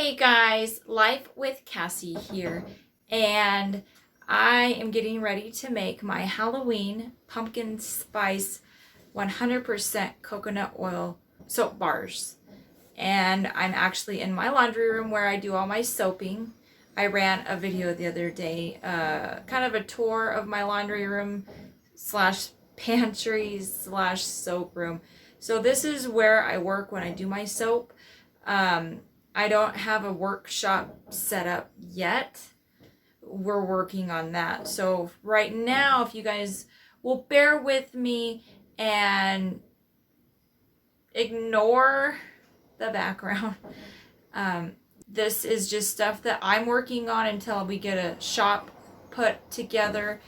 Hey guys, Life with Cassie here, and I am getting ready to make my Halloween pumpkin spice 100% coconut oil soap bars. And I'm actually in my laundry room where I do all my soaping. I ran a video the other day, kind of a tour of my laundry room slash pantry slash soap room. So this is where I work when I do my soap. I don't have a workshop set up yet. We're working on that. So right now, if you guys will bear with me and ignore the background, this is just stuff that I'm working on until we get a shop put together.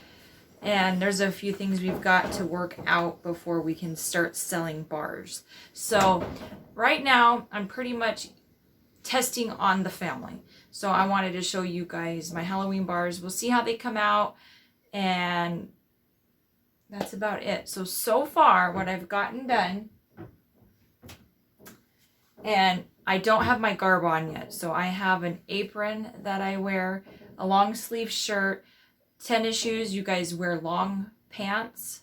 And there's a few things we've got to work out before we can start selling bars. So right now, I'm pretty much testing on the family. So I wanted to show you guys my Halloween bars. We'll see how they come out, and that's about it. So far what I've gotten done, and I don't have my garb on yet. So I have an apron that I wear, a long sleeve shirt, tennis shoes. You guys wear long pants,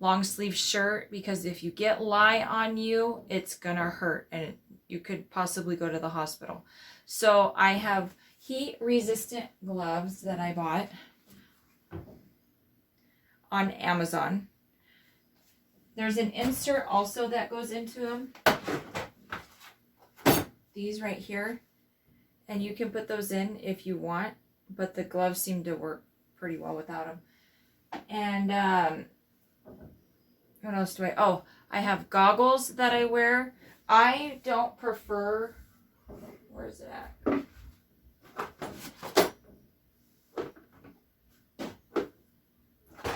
long sleeve shirt, because if you get lye on you, it's gonna hurt and you could possibly go to the hospital. So I have heat resistant gloves that I bought on Amazon. There's an insert also that goes into them. These right here. And you can put those in if you want, but the gloves seem to work pretty well without them. And what else do I have goggles that I wear. I don't prefer, where is it at?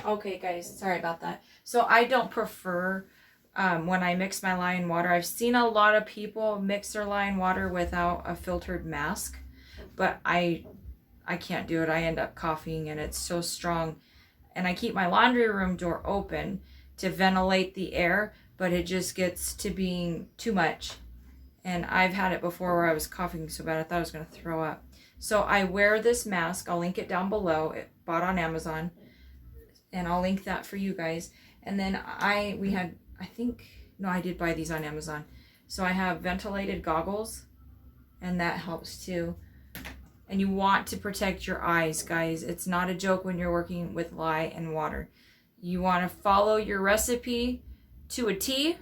Okay guys, sorry about that. So I don't prefer when I mix my lye and water. I've seen a lot of people mix their lye and water without a filtered mask, but I can't do it. I end up coughing and it's so strong. And I keep my laundry room door open to ventilate the air, but it just gets to being too much. And I've had it before where I was coughing so bad I thought I was going to throw up. So I wear this mask. I'll link it down below. It bought on Amazon. And I'll link that for you guys. And then I did buy these on Amazon. So I have ventilated goggles, and that helps too. And you want to protect your eyes, guys. It's not a joke when you're working with lye and water. You want to follow your recipe to a T.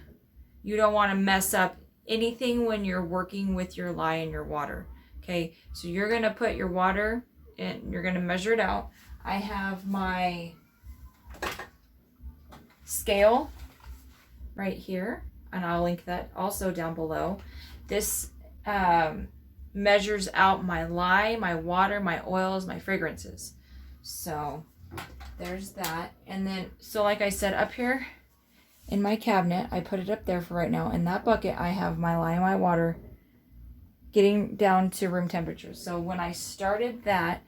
You don't want to mess up anything when you're working with your lye and your water. Okay, so you're going to put your water in, you're going to measure it out. I have my scale right here, and I'll link that also down below. This measures out my lye, my water, my oils, my fragrances. So there's that. And then, so like I said, up here in my cabinet, I put it up there for right now. In that bucket, I have my lye and my water getting down to room temperature. So when I started that,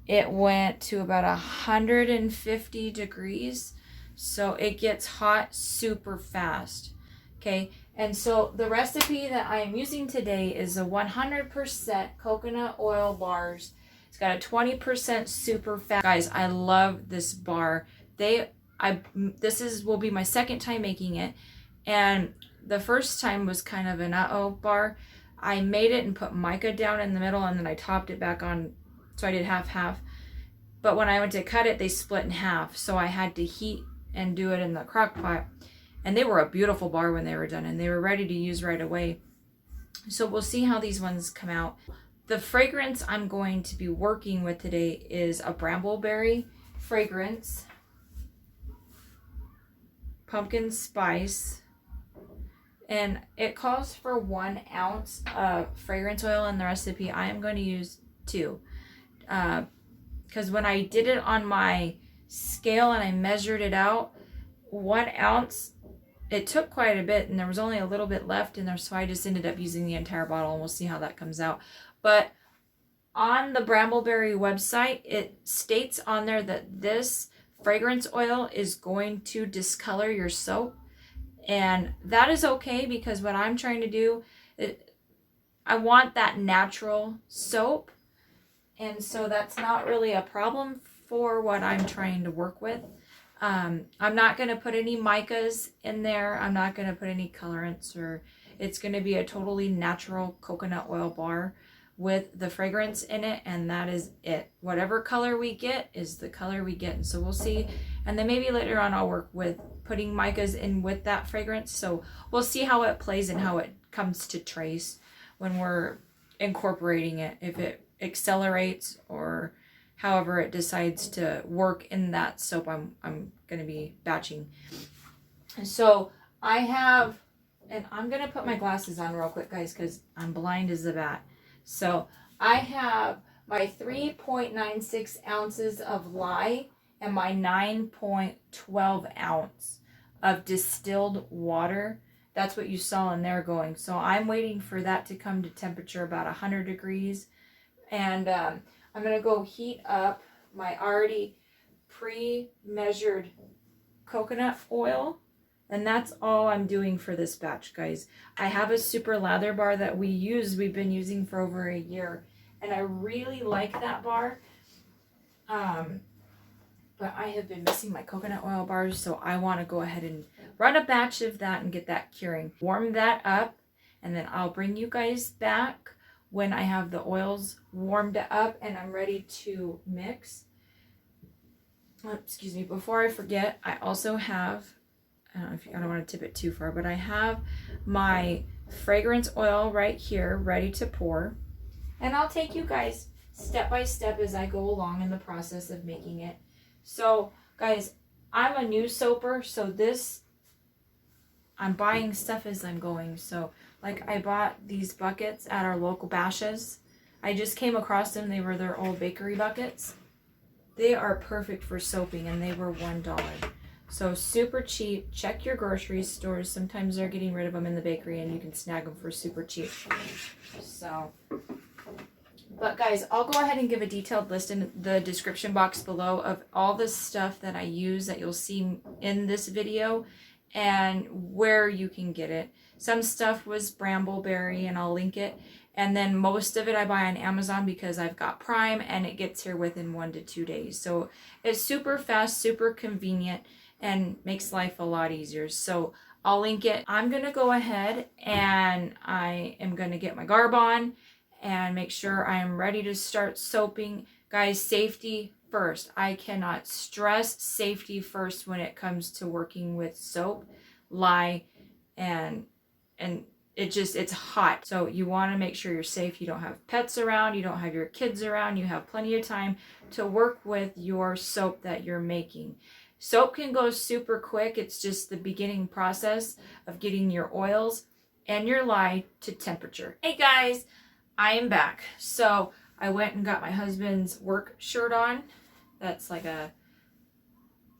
it went to about 150 degrees. So it gets hot super fast. Okay, and so the recipe that I am using today is a 100% coconut oil bars. It's got a 20% super fat. Guys, I love this bar. This will be my second time making it, and the first time was kind of an bar. I made it and put mica down in the middle, and then I topped it back on, so I did half. But when I went to cut it, they split in half, so I had to heat and do it in the crock pot. And they were a beautiful bar when they were done, and they were ready to use right away. So we'll see how these ones come out. The fragrance I'm going to be working with today is a brambleberry fragrance, pumpkin spice, and it calls for 1 ounce of fragrance oil in the recipe. I am going to use 2 because when I did it on my scale and I measured it out, 1 ounce, it took quite a bit, and there was only a little bit left in there, so I just ended up using the entire bottle, and we'll see how that comes out. But on the Brambleberry website, it states on there that this fragrance oil is going to discolor your soap, and that is okay, because what I'm trying to do, I want that natural soap. And so that's not really a problem for what I'm trying to work with. I'm not going to put any micas in there. I'm not going to put any colorants, or it's going to be a totally natural coconut oil bar with the fragrance in it, and that is it. Whatever color we get is the color we get. And so we'll see. And then maybe later on I'll work with putting micas in with that fragrance. So we'll see how it plays and how it comes to trace when we're incorporating it, if it accelerates or however it decides to work in that soap I'm going to be batching. And so I have, and I'm going to put my glasses on real quick, guys, because I'm blind as a bat. So I have my 3.96 ounces of lye and my 9.12 ounce of distilled water. That's what you saw in there going. So I'm waiting for that to come to temperature about 100 degrees. And I'm going to go heat up my already pre-measured coconut oil. And that's all I'm doing for this batch, guys. I have a super lather bar that we've been using for over a year. And I really like that bar. But I have been missing my coconut oil bars, so I want to go ahead and run a batch of that and get that curing. Warm that up, and then I'll bring you guys back when I have the oils warmed up and I'm ready to mix. Oh, excuse me, before I forget, I also have, I don't want to tip it too far, but I have my fragrance oil right here ready to pour. And I'll take you guys step by step as I go along in the process of making it. So guys, I'm a new soaper, so I'm buying stuff as I'm going. So like I bought these buckets at our local Bashas'. I just came across them. They were their old bakery buckets. They are perfect for soaping, and they were $1. So super cheap. Check your grocery stores. Sometimes they're getting rid of them in the bakery and you can snag them for super cheap. So, but guys, I'll go ahead and give a detailed list in the description box below of all the stuff that I use that you'll see in this video and where you can get it. Some stuff was Brambleberry, and I'll link it. And then most of it I buy on Amazon because I've got Prime and it gets here within 1 to 2 days. So it's super fast, super convenient, and makes life a lot easier. So I'll link it. I'm going to go ahead and I am going to get my garb on and make sure I am ready to start soaping. Guys, safety first. I cannot stress safety first when it comes to working with soap, lye, and it's hot. So you want to make sure you're safe. You don't have pets around. You don't have your kids around. You have plenty of time to work with your soap that you're making. Soap can go super quick. It's just the beginning process of getting your oils and your lye to temperature. Hey guys, I am back. So I went and got my husband's work shirt on. That's like a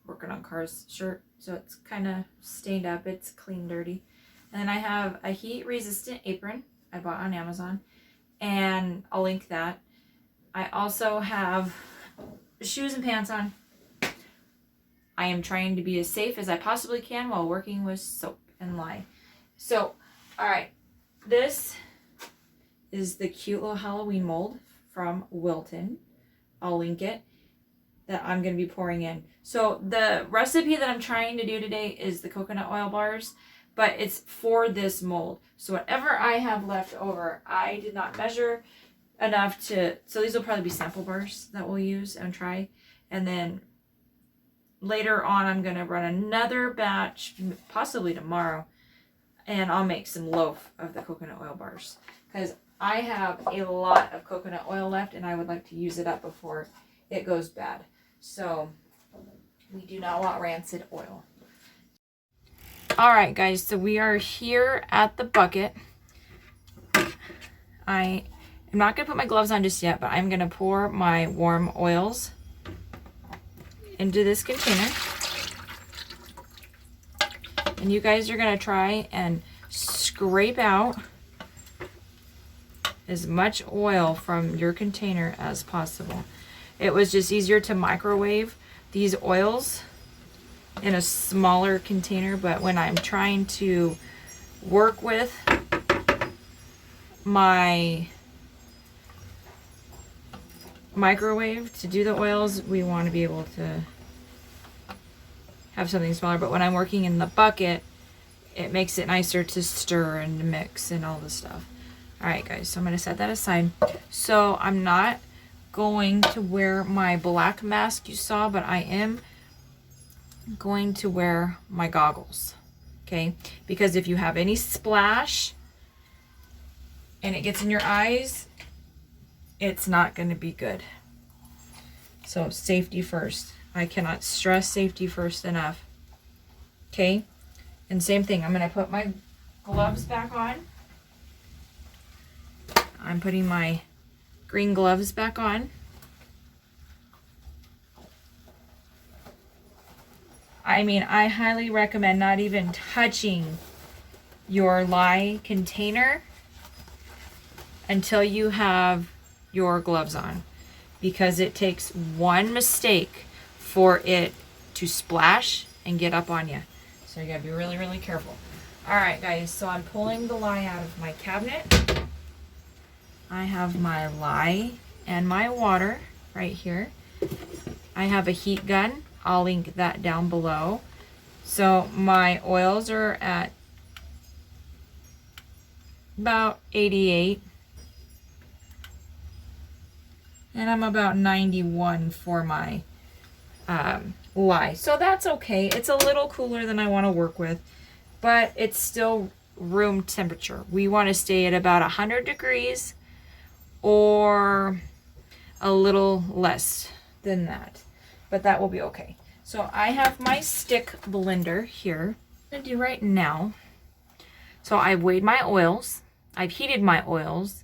working on cars shirt. So it's kind of stained up. It's clean, dirty. And then I have a heat resistant apron I bought on Amazon, and I'll link that. I also have shoes and pants on. I am trying to be as safe as I possibly can while working with soap and lye. So, all right, this is the cute little Halloween mold from Wilton. I'll link it, that I'm going to be pouring in. So the recipe that I'm trying to do today is the coconut oil bars, but it's for this mold. So whatever I have left over, I did not measure enough to, so these will probably be sample bars that we'll use and try. And then later on, I'm going to run another batch, possibly tomorrow, and I'll make some loaf of the coconut oil bars because I have a lot of coconut oil left and I would like to use it up before it goes bad. So we do not want rancid oil. All right, guys, so we are here at the bucket. I am not going to put my gloves on just yet, but I'm going to pour my warm oils into this container. And you guys are going to try and scrape out as much oil from your container as possible. It was just easier to microwave these oils in a smaller container, but when I'm trying to work with my microwave to do the oils, we want to be able to have something smaller. But when I'm working in the bucket, it makes it nicer to stir and mix and all this stuff. All right, guys, so I'm going to set that aside. So I'm not going to wear my black mask you saw, but I am going to wear my goggles, okay? Because if you have any splash and it gets in your eyes, it's not going to be good. So safety first. I cannot stress safety first enough. Okay? And same thing, I'm going to put my gloves back on. I'm putting my green gloves back on. I mean, I highly recommend not even touching your lye container until you have your gloves on, because it takes one mistake for it to splash and get up on you. So you gotta be really, really careful. All right, guys, so I'm pulling the lye out of my cabinet. I have my lye and my water right here. I have a heat gun. I'll link that down below. So my oils are at about 88. And I'm about 91 for my lye. So that's okay. It's a little cooler than I want to work with, but it's still room temperature. We want to stay at about 100 degrees or a little less than that, but that will be okay. So I have my stick blender here. I'm going to do right now. So I've weighed my oils. I've heated my oils.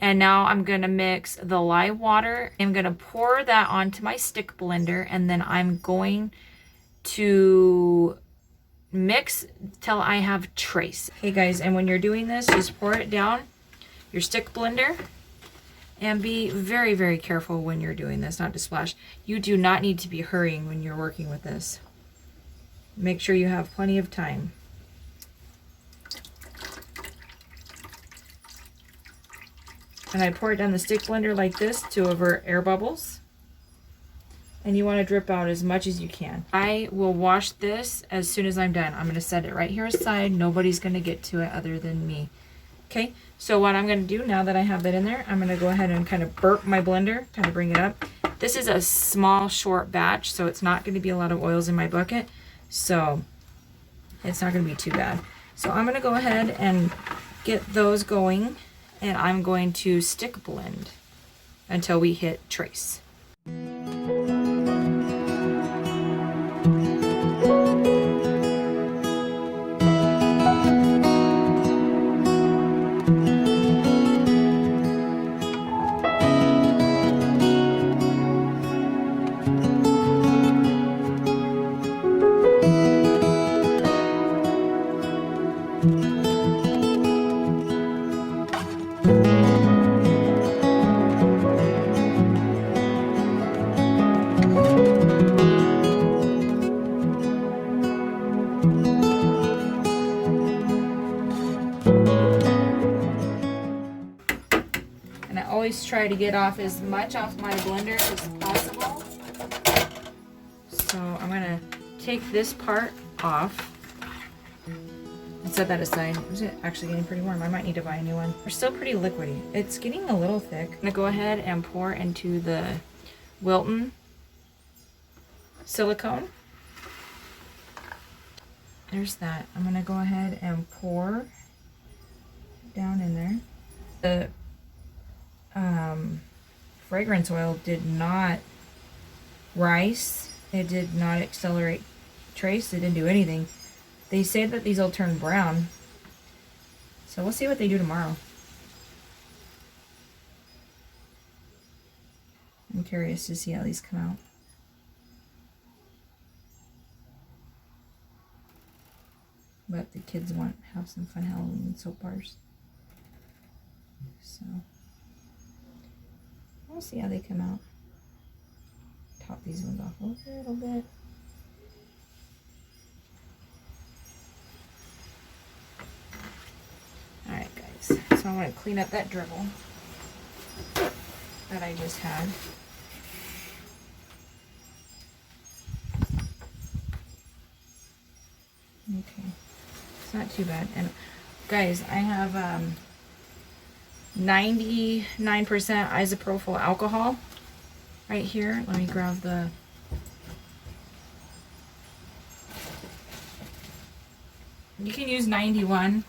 And now I'm going to mix the lye water. I'm going to pour that onto my stick blender, and then I'm going to mix till I have trace. Okay, guys, and when you're doing this, just pour it down your stick blender and be very, very careful when you're doing this, not to splash. You do not need to be hurrying when you're working with this. Make sure you have plenty of time. And I pour it down the stick blender like this to avert air bubbles. And you want to drip out as much as you can. I will wash this as soon as I'm done. I'm going to set it right here aside. Nobody's going to get to it other than me. Okay, so what I'm going to do now that I have that in there, I'm going to go ahead and kind of burp my blender, kind of bring it up. This is a small, short batch, so it's not going to be a lot of oils in my bucket. So it's not going to be too bad. So I'm going to go ahead and get those going. And I'm going to stick blend until we hit trace. Try to get off as much off my blender as possible. So I'm going to take this part off and set that aside. Is it actually getting pretty warm? I might need to buy a new one. They're still pretty liquidy. It's getting a little thick. I'm going to go ahead and pour into the Wilton silicone. There's that. I'm going to go ahead and pour down in there. The fragrance oil did not rise. It did not accelerate trace. It didn't do anything. They say that these will turn brown. So we'll see what they do tomorrow. I'm curious to see how these come out. But the kids want to have some fun Halloween soap bars. So we'll see how they come out. Top these ones off a little bit. Alright, guys, So I want to clean up that dribble that I just had. Okay, it's not too bad. And guys, I have 99% isopropyl alcohol right here. Let me grab the... You can use 91.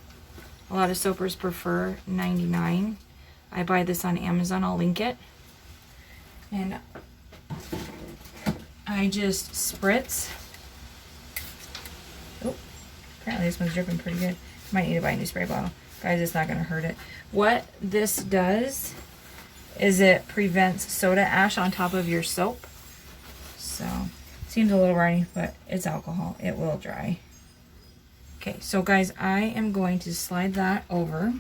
A lot of soapers prefer 99. I buy this on Amazon. I'll link it. And I just spritz. Oh, apparently this one's dripping pretty good. Might need to buy a new spray bottle. Guys, it's not going to hurt it. What this does is it prevents soda ash on top of your soap. So, seems a little runny, but it's alcohol. It will dry. Okay, so guys, I am going to slide that over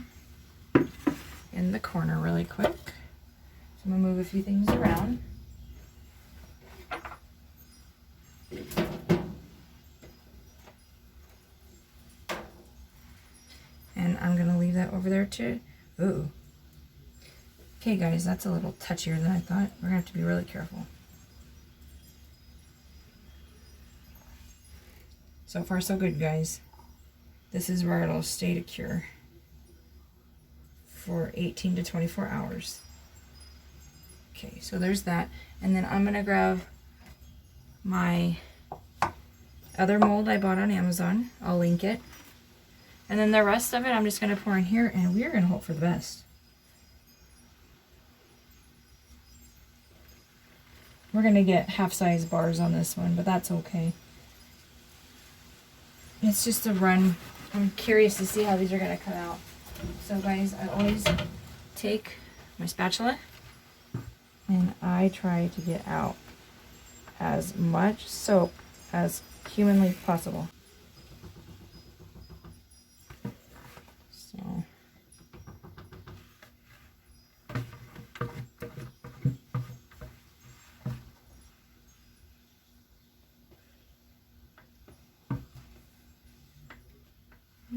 in the corner really quick. So I'm going to move a few things around. And I'm going to leave that over there too. Ooh. Okay guys, that's a little touchier than I thought. We're going to have to be really careful. So far so good, guys. This is where it'll stay to cure for 18 to 24 hours. Okay, so there's that. And then I'm going to grab my other mold I bought on Amazon. I'll link it. And then the rest of it I'm just going to pour in here, and we're going to hope for the best. We're going to get half-size bars on this one, but that's okay. It's just a run. I'm curious to see how these are going to come out. So guys, I always take my spatula and I try to get out as much soap as humanly possible. So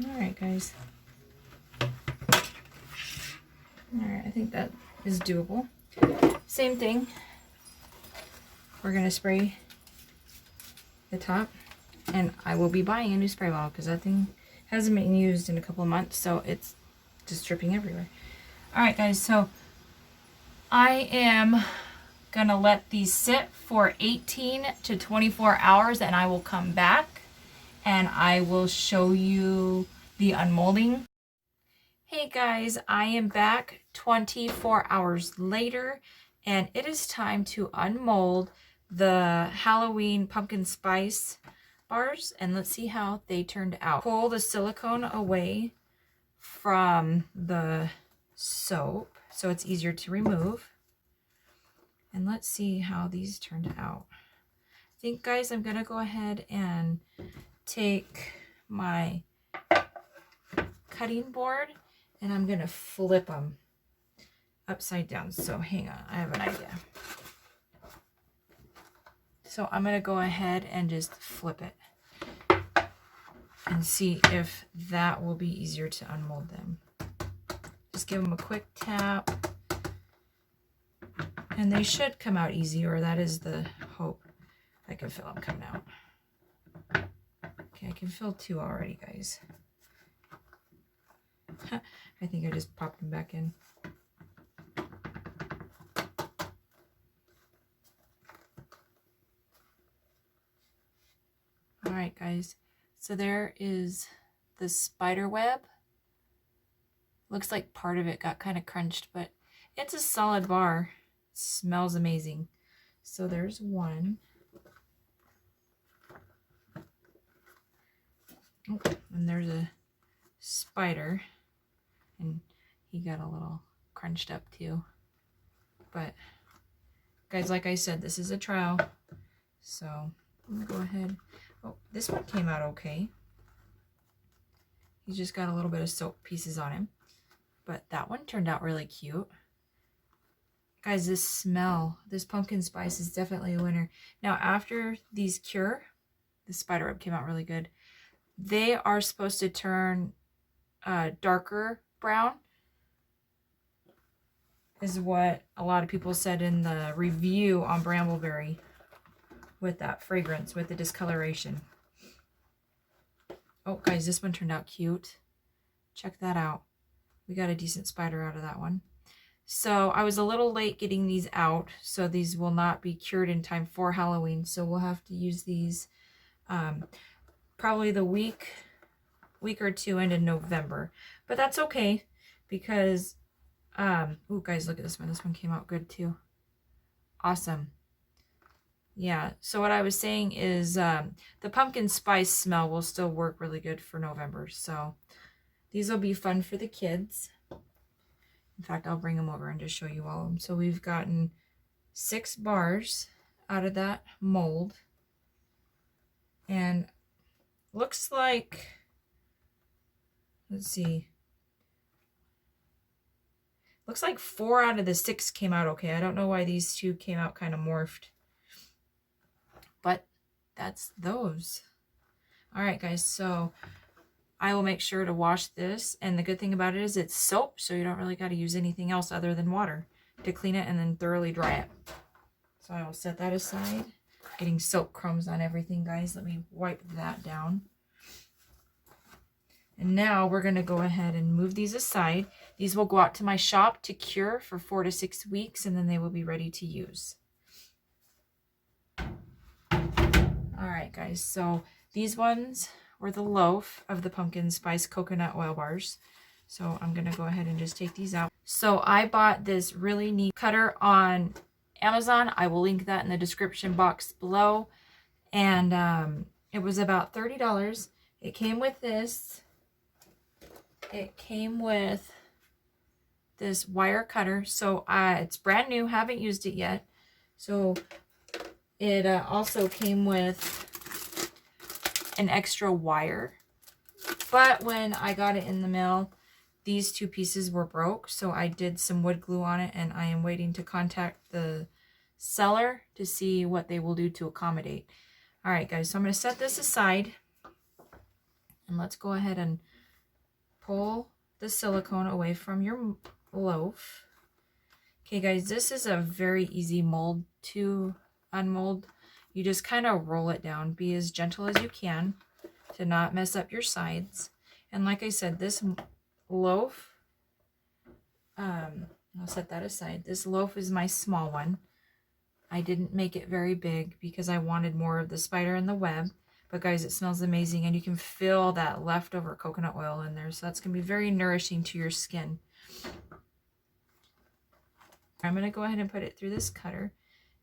alright guys. Alright, I think that is doable. Same thing. We're going to spray the top. And I will be buying a new spray bottle because that thing hasn't been used in a couple of months. So it's just dripping everywhere. Alright guys, so I am going to let these sit for 18 to 24 hours and I will come back and I will show you the unmolding. Hey guys, I am back 24 hours later and it is time to unmold the Halloween pumpkin spice bars and let's see how they turned out. Pull the silicone away from the soap so it's easier to remove. And let's see how these turned out. I think guys, I'm gonna go ahead and take my cutting board and I'm gonna flip them upside down. So hang on, I have an idea. So I'm gonna go ahead and just flip it and see if that will be easier to unmold them. Just give them a quick tap and they should come out easy, or that is the hope. I can feel them coming out. Okay, I can feel two already, guys. I think I just popped them back in. Alright guys, so there is the spider web. Looks like part of it got kind of crunched, but it's a solid bar. It smells amazing. So there's one. Oh, and there's a spider. And he got a little crunched up too. But guys, like I said, this is a trial. So I'm gonna go ahead. Oh, this one came out okay. He's just got a little bit of soap pieces on him. But that one turned out really cute. Guys, this smell, this pumpkin spice is definitely a winner. Now, after these cure, the spider web came out really good. They are supposed to turn darker brown. is what a lot of people said in the review on Brambleberry with that fragrance, with the discoloration. Oh, guys, this one turned out cute. Check that out. We got a decent spider out of that one. So I was a little late getting these out, so these will not be cured in time for Halloween. So we'll have to use these probably the week or two into November. But that's okay because, oh guys, look at this one. This one came out good too. Awesome. Yeah, so what I was saying is the pumpkin spice smell will still work really good for November. So these will be fun for the kids. In fact, I'll bring them over and just show you all of them. So we've gotten 6 bars out of that mold. And looks like, let's see. Looks like 4 out of the 6 came out okay. I don't know why these 2 came out kind of morphed. But that's those. All right, guys, so I will make sure to wash this. And the good thing about it is it's soap, so you don't really got to use anything else other than water to clean it and then thoroughly dry it. So I will set that aside. Getting soap crumbs on everything, guys. Let me wipe that down. And now we're going to go ahead and move these aside. These will go out to my shop to cure for 4 to 6 weeks, and then they will be ready to use. All right, guys, so these ones were the loaf of the pumpkin spice coconut oil bars. So I'm going to go ahead and just take these out. So I bought this really neat cutter on Amazon. I will link that in the description box below. And it was about $30. It came with this. It came with this wire cutter. So it's brand new. Haven't used it yet. So it also came with an extra wire. But when I got it in the mail, these 2 pieces were broke. So I did some wood glue on it, and I am waiting to contact the seller to see what they will do to accommodate. All right, guys, so I'm going to set this aside. And let's go ahead and pull the silicone away from your loaf. Okay, guys, this is a very easy mold to unmold. You just kind of roll it down. Be as gentle as you can to not mess up your sides. And like I said, this loaf, I'll set that aside. This loaf is my small one. I didn't make it very big because I wanted more of the spider and the web. But guys, it smells amazing, and you can feel that leftover coconut oil in there. So that's going to be very nourishing to your skin. I'm going to go ahead and put it through this cutter.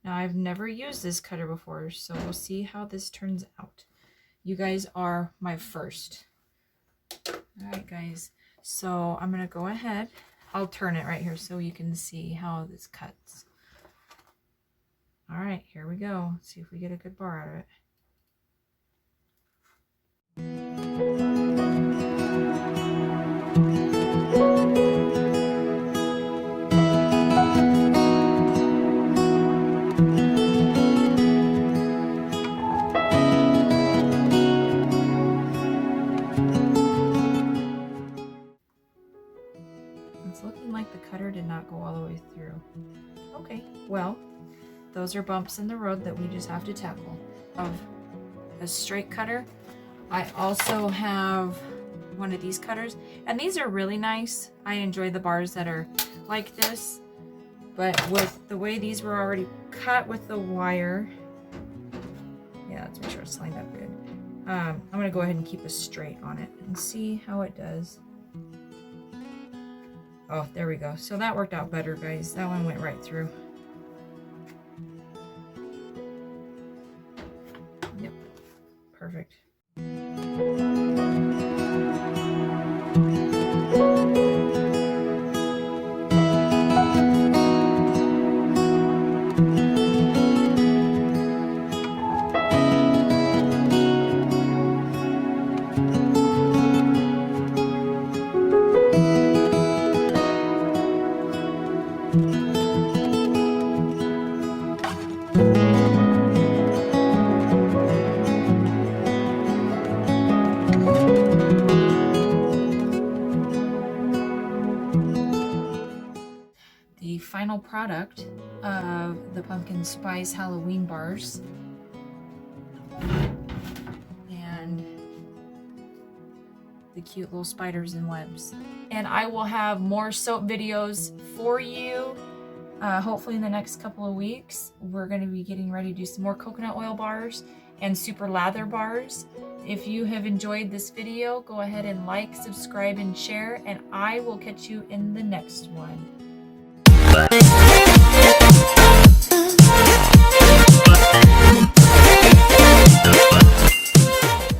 Now, I've never used this cutter before, so we'll see how this turns out. You guys are my first. All right, guys. So I'm going to go ahead. I'll turn it right here so you can see how this cuts. All right, here we go. Let's see if we get a good bar out of it. It's looking like the cutter did not go all the way through. Okay, well, those are bumps in the road that we just have to tackle. Of a straight cutter. I also have one of these cutters, and these are really nice. I enjoy the bars that are like this, but with the way these were already cut with the wire, yeah, let's make sure it's lined up good. I'm gonna go ahead and keep a straight on it and see how it does. Oh, there we go. So that worked out better, guys. That one went right through. Yep, perfect. final product of the pumpkin spice Halloween bars. And the cute little spiders and webs. And I will have more soap videos for you. Hopefully in the next couple of weeks. We're going to be getting ready to do some more coconut oil bars and super lather bars. If you have enjoyed this video, go ahead and like, subscribe, and share, and I will catch you in the next one.